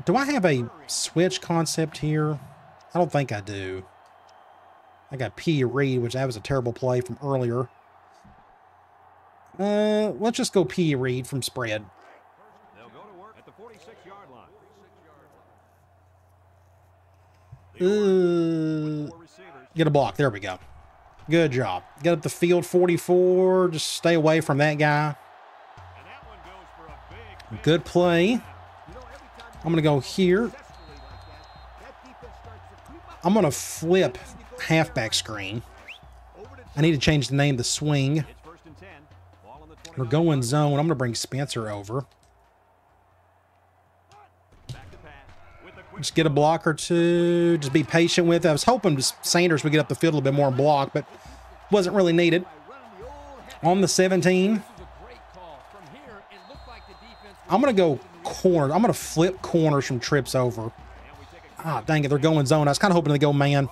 Do I have a switch concept here? I don't think I do. I got P. Reed, which that was a terrible play from earlier. Let's just go P. Reed from spread. They'll go to work at the 46-yard line. Get a block. There we go. Good job. Get up the field, 44. Just stay away from that guy. Good play. I'm going to go here. I'm going to flip halfback screen. I need to change the name to swing. It's first and 10. Ball on the 29. We're going zone. I'm going to bring Spencer over. Back to pass with a quick Just get a block or two. Just be patient with it. I was hoping Sanders would get up the field a little bit more and block, but wasn't really needed. On the 17. I'm going to go corner. I'm going to flip corners from trips over. Ah, dang it. They're going zone. I was kind of hoping to go man.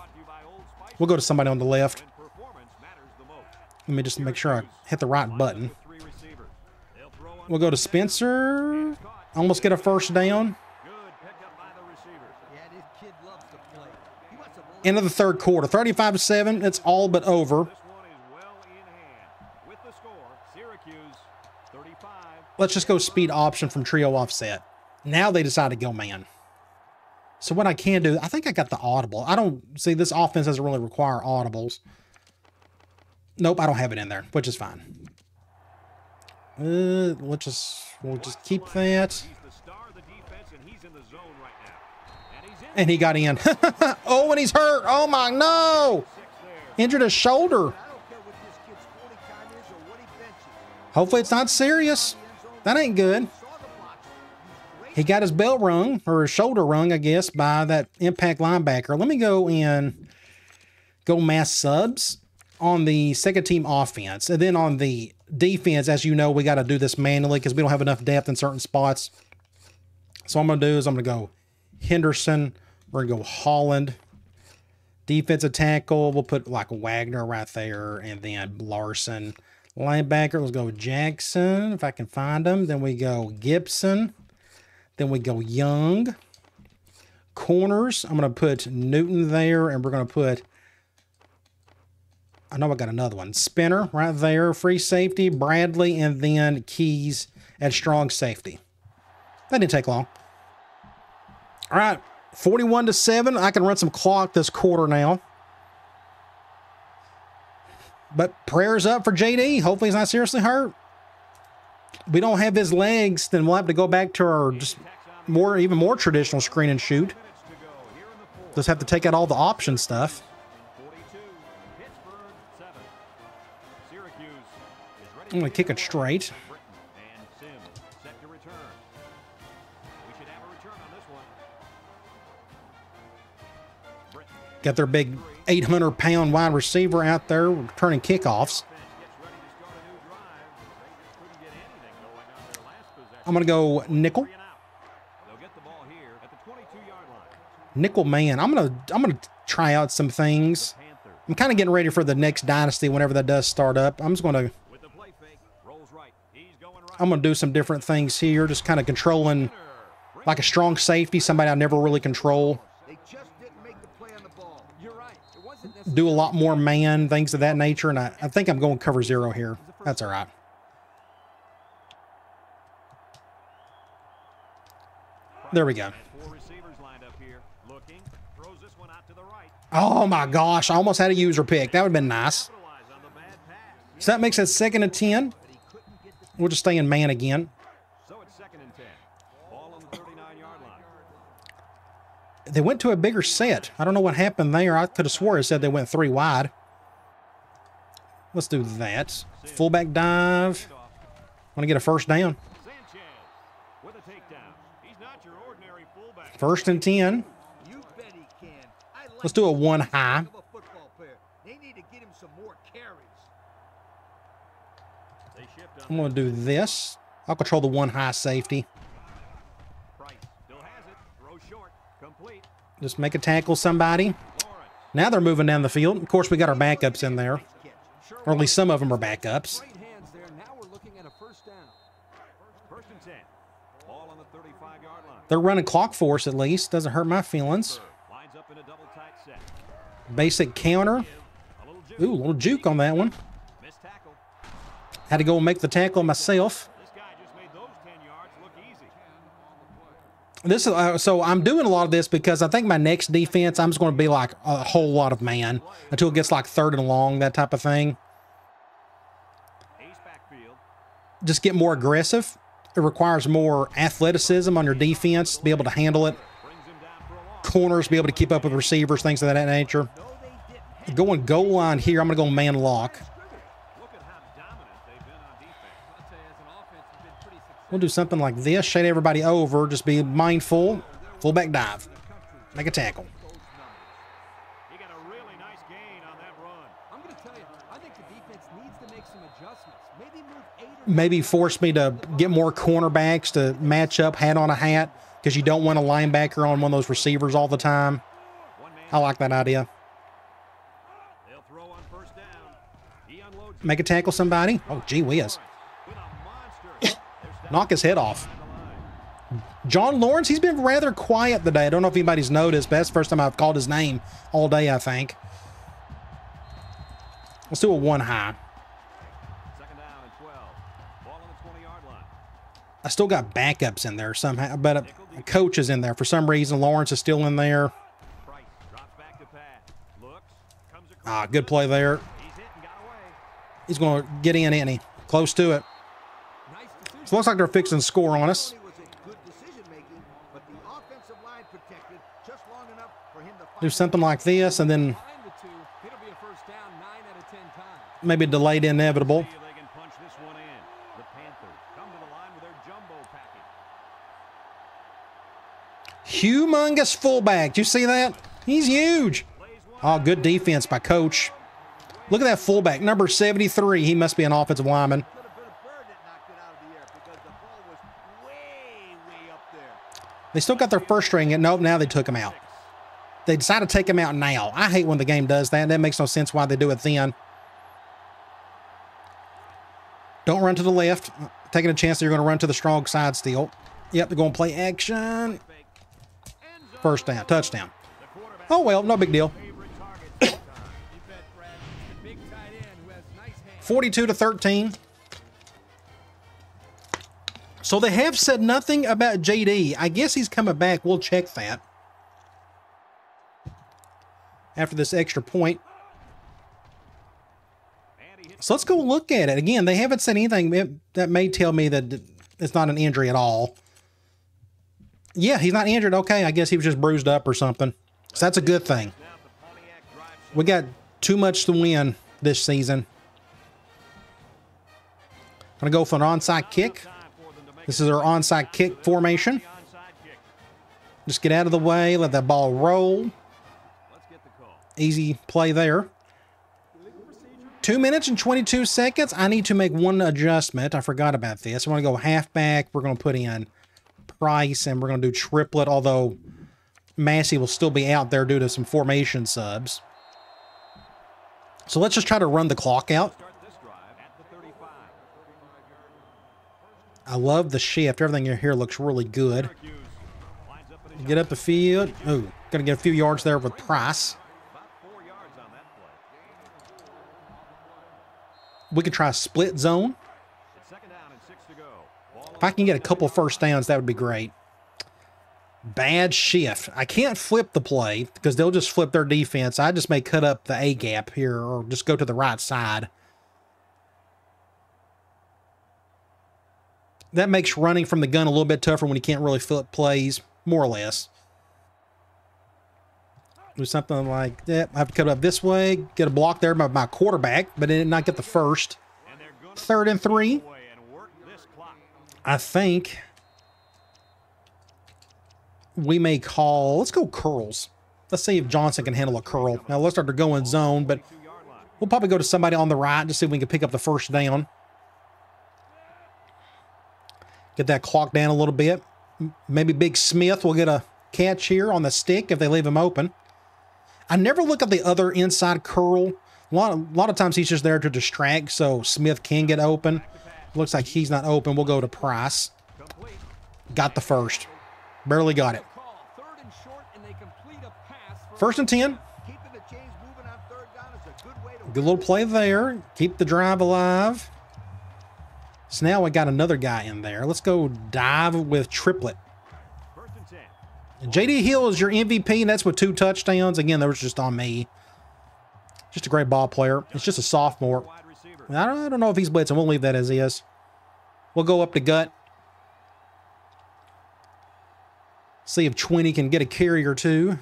We'll go to somebody on the left. Let me just make sure I hit the right button. We'll go to Spencer. Almost get a first down. End of the third quarter. 35-7. It's all but over. This one is well in hand. With the score, Syracuse 35. Let's just go speed option from trio offset. Now they decide to go man. So what I can do, I think I got the audible. I don't see this offense doesn't really require audibles. Nope, I don't have it in there, which is fine. We'll just keep that. He's the star of the defense, and he's in the zone right now. And he's in And he got in. Oh, and he's hurt. Oh my no. Injured his shoulder. Hopefully it's not serious. That ain't good. He got his belt rung, or his shoulder rung, I guess, by that impact linebacker. Let me go in, go mass subs on the second team offense. And then on the defense, as you know, we got to do this manually because we don't have enough depth in certain spots. So what I'm going to do is I'm going to go Henderson. We're going to go Holland. Defensive tackle, we'll put like Wagner right there, and then Larson. Linebacker, let's go Jackson, if I can find him. Then we go Gibson. Then we go Young. Corners, I'm going to put Newton there, and we're going to put, I know I got another one, Spinner right there. Free safety, Bradley, and then Keys at strong safety. That didn't take long. All right, 41-7. I can run some clock this quarter now. But prayers up for JD. Hopefully he's not seriously hurt. We don't have his legs, then we'll have to go back to our just even more traditional screen and shoot. Just have to take out all the option stuff. 42. Pittsburgh 7. Syracuse is ready. I'm going to kick it straight. Britton and Sims set to return. We should have a return on this one. Britton Got their big 800-pound wide receiver out there returning kickoffs. gets ready to start a new drive. They just couldn't get anything going on their last possession. I'm going to go nickel. 3 and out. They'll get the ball here at the 22-yard line. Nickel man. I'm gonna try out some things. Panther I'm kind of getting ready for the next Dynasty whenever that does start up. I'm just gonna with the play fake. Rolls right. He's going right. I'm gonna do some different things here, just kind of controlling like a strong safety, somebody I never really control. They just didn't make the play on the ball. You're right. It wasn't Do a lot more man, things of that nature, and I think I'm going cover 0 here. That's all right. There we go. 4 receivers lined up here. Looking. Throws this one out to the right. Oh my gosh, I almost had a user pick. That would have been nice. Capitalize on the bad pass. So that makes it 2nd and 10. We'll just stay in man again. So it's 2nd and 10. Ball on the 39-yard line. They went to a bigger set. I don't know what happened there. I could have swore it said they went 3 wide. Let's do that. Fullback dive. Want to get a first down. Sanchez with a takedown. He's not your ordinary fullback. 1st and 10. You bet he can. I like Let's do a 1 high. of a football player. They need to get him some more carries. They shift I'm on going to do this. I'll control the 1 high safety. Price. Still has it. Throw short. Complete. Just make a tackle somebody. Lawrence. Now they're moving down the field. Of course, we got our backups in there. Or at least some of them are backups. great hands there. Now we're looking at a first down. 1st and 10. Ball on the 35-yard line. They're running clock for us at least. Doesn't hurt my feelings. Lines up in a double tight set. Basic counter. A little juke. Ooh, a little juke on that one. Missed tackle. Had to go and make the tackle myself. This guy just made those 10 yards look easy. So I'm doing a lot of this because I think my next defense, I'm just going to be like a whole lot of man until it gets like 3rd and long, that type of thing. Ace backfield. Just get more aggressive. It requires more athleticism on your defense to be able to handle it. Brings him down for a loss. Corners, be able to keep up with receivers, things of that nature. No, they didn't Going goal line here. I'm going to go man lock. Look at how dominant they've been on defense. I'll tell you, as an offense, we've been pretty successful. We'll do something like this. Shade everybody over. Just be mindful. Fullback dive. Make a tackle. He got a really nice gain on that run. I'm going to tell you, I think the defense needs to make some adjustments. Maybe move 8 or Maybe force me to get more cornerbacks to match up hat on a hat because you don't want a linebacker on one of those receivers all the time. One man. I like that idea. They'll throw on first down. He unloads Make a tackle somebody. Oh, gee whiz. with a monster. There's down Knock his head off. the line. John Lawrence, he's been rather quiet today. I don't know if anybody's noticed, but that's the first time I've called his name all day, I think. Let's do a one high. Second down and 12. Ball on the 20-yard line. I still got backups in there somehow, but a coach is in there. For some reason, Lawrence is still in there. Price drops back to pass. Looks. Comes across. Ah, good play there. He's hit and got away. He's going to get in, isn't he? Close to it. nice decision. So it looks like they're fixing to score on us. It was a good decision making, but the offensive line protected just long enough for him to Do something like this, and then Behind the two, it'll be a first down 9 out of 10 times. maybe delayed inevitable. See if they can punch this one in. The Panthers come to the line with their jumbo package. Humongous fullback. Do you see that? He's huge. Plays one. Oh, good defense by coach. Look at that fullback, number 73. He must be an offensive lineman. could have been a bird that knocked it out of the air because the ball was way up there. They still got their first string. Nope, now they took him out. They decided to take him out now. I hate when the game does that. That makes no sense why they do it then. Don't run to the left. Taking a chance that you're going to run to the strong side still. Yep, they're going to play action. First down, touchdown. Oh, well, no big deal. Favorite target You bet, Brad. The big tight end who has nice hands. 42-13. So they have said nothing about JD. I guess he's coming back. We'll check that after this extra point. And he hits So let's go look at it. Again, they haven't said anything that may tell me that it's not an injury at all. Yeah, he's not injured. Okay, I guess he was just bruised up or something. So that's a good thing. down the Pontiac drive. We got too much to win this season. Gonna go for an onside kick. Time for them to make This is our onside kick formation. the onside kick. Just get out of the way, let that ball roll. Let's get the call. Easy play there. 2 minutes and 22 seconds. I need to make one adjustment. I forgot about this. I want to go halfback. We're going to put in Price, and we're going to do triplet, although Massey will still be out there due to some formation subs. So let's just try to run the clock out. Start this drive at the 35. I love the shift. Everything in here looks really good. Syracuse lines up in a Get up the field. Oh, going to get a few yards there with Price. about 4 yards on that play. We could try split zone. It's second down and 6 to go. Ball If I can get a couple first downs, that would be great. Bad shift. I can't flip the play because they'll just flip their defense. I just may cut up the A gap here or just go to the right side. That makes running from the gun a little bit tougher when you can't really flip plays, more or less. Do something like that. I have to cut it up this way, get a block there by my quarterback, but it did not get the first. and they're going 3rd and 3. away and work this clock. I think we may call, let's go curls. Let's see if Johnson can handle a curl. Now let's start to go in zone, but 2-yard line. we'll probably go to somebody on the right to see if we can pick up the first down. Get that clock down a little bit. Maybe Big Smith will get a catch here on the stick if they leave him open. I never look at the other inside curl. A lot of times he's just there to distract, so Smith can get open. Looks like he's not open. We'll go to Price. Complete. Got the first. Barely got it. Call 3rd and short, and they complete a pass for 1st and 10. Keeping the chains moving on 3rd down is a good way to Good little play there. Keep the drive alive. So now we got another guy in there. Let's go dive with triplet. 1st and 10. JD Hill is your MVP, and that's with 2 touchdowns. Again, that was just on me. Just a great ball player. It's just a sophomore. Wide receiver. I don't know if he's blitzing. We'll leave that as is. We'll go up to gut. See if 20 can get a carry or two.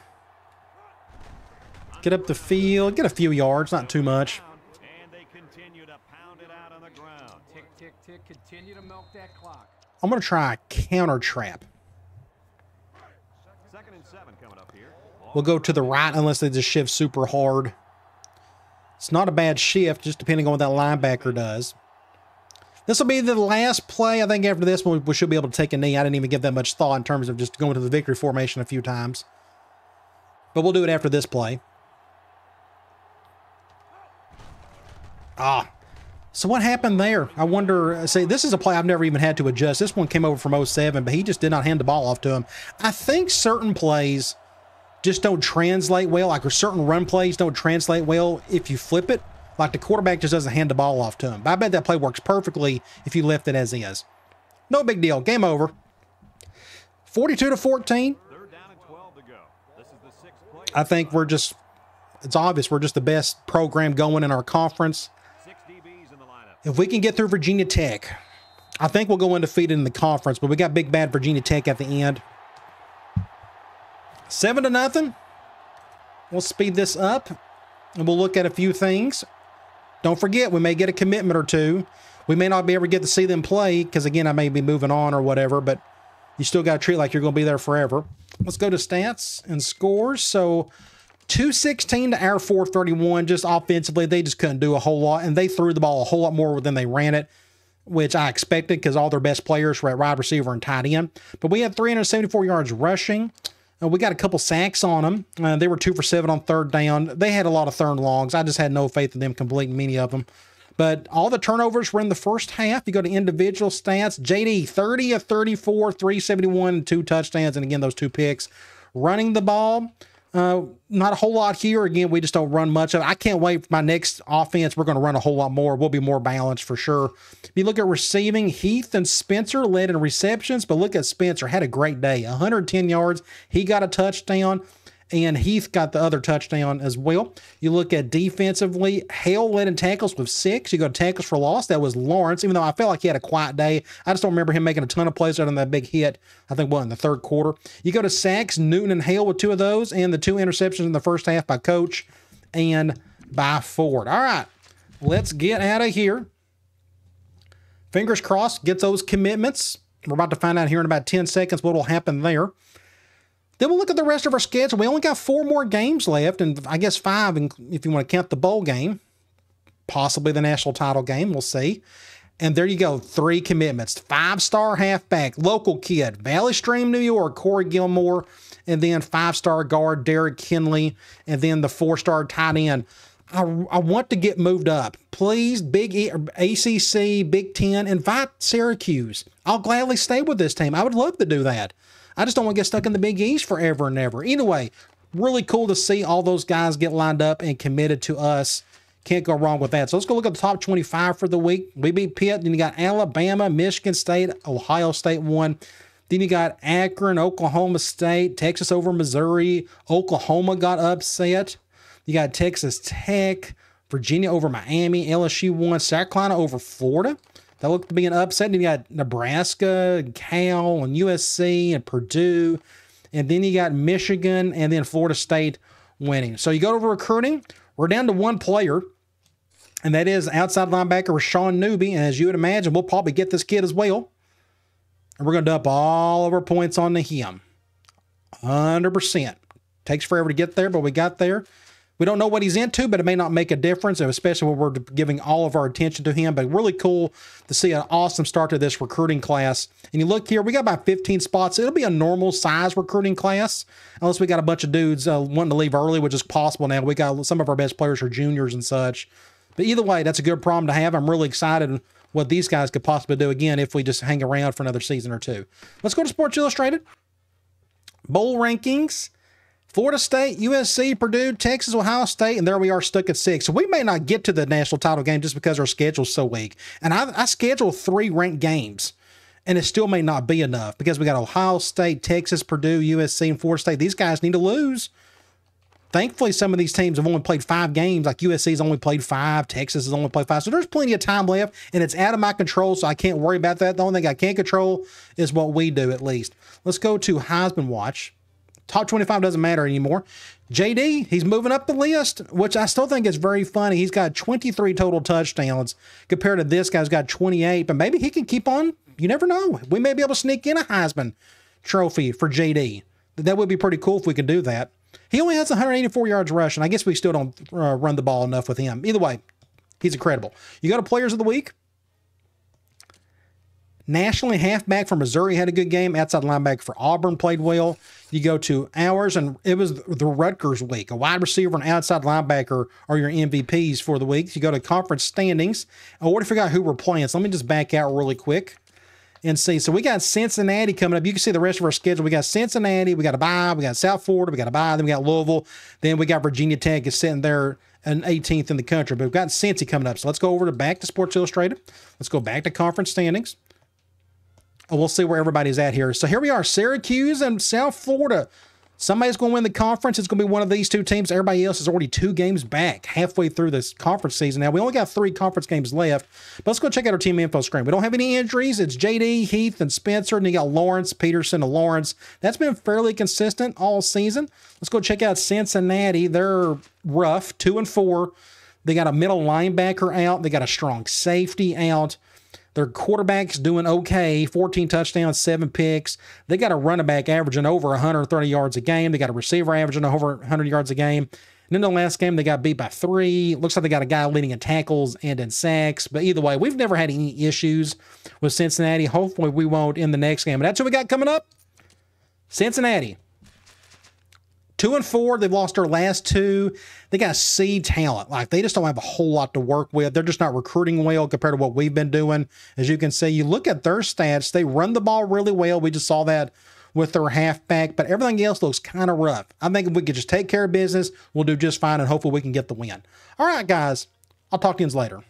Get up the field. Get a few yards, not too much. And they continue to pound it out on the ground. Tick, tick, tick. Continue to milk that clock. I'm going to try a counter trap. 2nd and 7 coming up here. We'll go to the right unless they just shift super hard. It's not a bad shift, just depending on what that linebacker does. This will be the last play. I think after this one, we should be able to take a knee. I didn't even give that much thought in terms of just going to the victory formation a few times. But we'll do it after this play. So what happened there? I wonder, see, this is a play I've never even had to adjust. This one came over from 07, but he just did not hand the ball off to him. I think certain plays just don't translate well, like certain run plays don't translate well if you flip it. Like the quarterback just doesn't hand the ball off to him. But I bet that play works perfectly if you left it as is. No big deal. Game over. 42-14. 3rd down and 12 to go. This is the 6th play. I think it's obvious we're just the best program going in our conference. 6 DBs in the lineup. If we can get through Virginia Tech, I think we'll go undefeated in the conference, but we got big bad Virginia Tech at the end. 7-0. We'll speed this up and we'll look at a few things. Don't forget, we may get a commitment or two. We may not be able to get to see them play because, again, I may be moving on or whatever, but you still got to treat like you're going to be there forever. Let's go to stats and scores. So 216 to our 431. Just offensively, they just couldn't do a whole lot, and they threw the ball a whole lot more than they ran it, which I expected because all their best players were at wide receiver and tight end. But we had 374 yards rushing. We got a couple sacks on them. They were 2 for 7 on 3rd down. They had a lot of 3rd and longs. I just had no faith in them completing many of them. But all the turnovers were in the first half. You go to individual stats. JD, 30 of 34, 371, and 2 touchdowns. And again, those 2 picks. Running the ball, not a whole lot here. Again, we just don't run much of it. I can't wait for my next offense. We're going to run a whole lot more. We'll be more balanced for sure. If you look at receiving, Heath and Spencer led in receptions, but look at Spencer. Had a great day. 110 yards. He got a touchdown, and Heath got the other touchdown as well. You look at defensively, Hale led in tackles with 6. You go to tackles for loss. That was Lawrence, even though I felt like he had a quiet day. I just don't remember him making a ton of plays other than that big hit, I think, in the 3rd quarter. You go to sacks, Newton and Hale with 2 of those, and the 2 interceptions in the first half by Coach and by Ford. All right, let's get out of here. Fingers crossed, get those commitments. We're about to find out here in about 10 seconds what will happen there. Then we'll look at the rest of our schedule. We only got 4 more games left, and I guess 5 if you want to count the bowl game, possibly the national title game. We'll see. And there you go, 3 commitments. 5-star halfback, local kid, Valley Stream, New York, Corey Gilmore, and then 5-star guard, Derek Kinley, and then the 4-star tight end. I want to get moved up. Please, ACC, Big Ten, invite Syracuse. I'll gladly stay with this team. I would love to do that. I just don't want to get stuck in the Big East forever and ever. Either way, really cool to see all those guys get lined up and committed to us. Can't go wrong with that. So let's go look at the top 25 for the week. We beat Pitt. Then you got Alabama, Michigan State, Ohio State won. Then you got Akron, Oklahoma State, Texas over Missouri. Oklahoma got upset. You got Texas Tech, Virginia over Miami. LSU won. South Carolina over Florida. That looked to be an upset. Then you got Nebraska, Cal, and USC, and Purdue. And then you got Michigan, and then Florida State winning. So you go over recruiting. We're down to 1 player, and that is outside linebacker Rashawn Newby. And as you would imagine, we'll probably get this kid as well. And we're going to dump all of our points onto him. 100%. Takes forever to get there, but we got there. We don't know what he's into, but it may not make a difference, especially when we're giving all of our attention to him. But really cool to see an awesome start to this recruiting class. And you look here, we got about 15 spots. It'll be a normal size recruiting class, unless we got a bunch of dudes wanting to leave early, which is possible now. We got some of our best players are juniors and such. But either way, that's a good problem to have. I'm really excited what these guys could possibly do, again, if we just hang around for another season or 2. Let's go to Sports Illustrated. Bowl rankings. Florida State, USC, Purdue, Texas, Ohio State, and there we are stuck at 6. So we may not get to the national title game just because our schedule's so weak. And I scheduled 3 ranked games, and it still may not be enough because we got Ohio State, Texas, Purdue, USC, and Florida State. These guys need to lose. Thankfully, some of these teams have only played 5 games. Like USC's only played 5, Texas has only played 5. So there's plenty of time left, and it's out of my control, so I can't worry about that. The only thing I can control is what we do, at least. Let's go to Heisman Watch. Top 25 doesn't matter anymore. JD, he's moving up the list, which I still think is very funny. He's got 23 total touchdowns compared to this guy's got 28, but maybe he can keep on. You never know. We may be able to sneak in a Heisman trophy for JD. That would be pretty cool if we could do that. He only has 184 yards rushing. I guess we still don't run the ball enough with him. Either way, he's incredible. You go to Players of the Week. Nationally, halfback from Missouri had a good game. Outside linebacker for Auburn played well. You go to ours, and it was the Rutgers week. A wide receiver and outside linebacker are your MVPs for the week. You go to conference standings. I already forgot who we're playing, so let me just back out really quick and see. So we got Cincinnati coming up. You can see the rest of our schedule. We got Cincinnati. We got a bye. We got South Florida. We got a bye. Then we got Louisville. Then we got Virginia Tech is sitting there an 18th in the country. But we've got Cincy coming up. So let's go over to back to Sports Illustrated. Let's go back to conference standings. And we'll see where everybody's at here. So here we are, Syracuse and South Florida. Somebody's going to win the conference. It's going to be one of these two teams. Everybody else is already 2 games back halfway through this conference season. Now, we only got 3 conference games left, but let's go check out our team info screen. We don't have any injuries. It's JD, Heath, and Spencer, and you got Lawrence, Peterson, and Lawrence. That's been fairly consistent all season. Let's go check out Cincinnati. They're rough, 2-4. They got a middle linebacker out. They got a strong safety out. Their quarterback's doing okay, 14 touchdowns, 7 picks. They got a running back averaging over 130 yards a game. They got a receiver averaging over 100 yards a game. And in the last game, they got beat by 3. Looks like they got a guy leading in tackles and in sacks. But either way, we've never had any issues with Cincinnati. Hopefully, we won't in the next game. And that's what we got coming up. Cincinnati. 2-4. They've lost their last 2. They got C talent. Like, they just don't have a whole lot to work with. They're just not recruiting well compared to what we've been doing. As you can see, you look at their stats, they run the ball really well. We just saw that with their halfback, but everything else looks kind of rough. I think if we could just take care of business, we'll do just fine, and hopefully we can get the win. All right, guys. I'll talk to you later.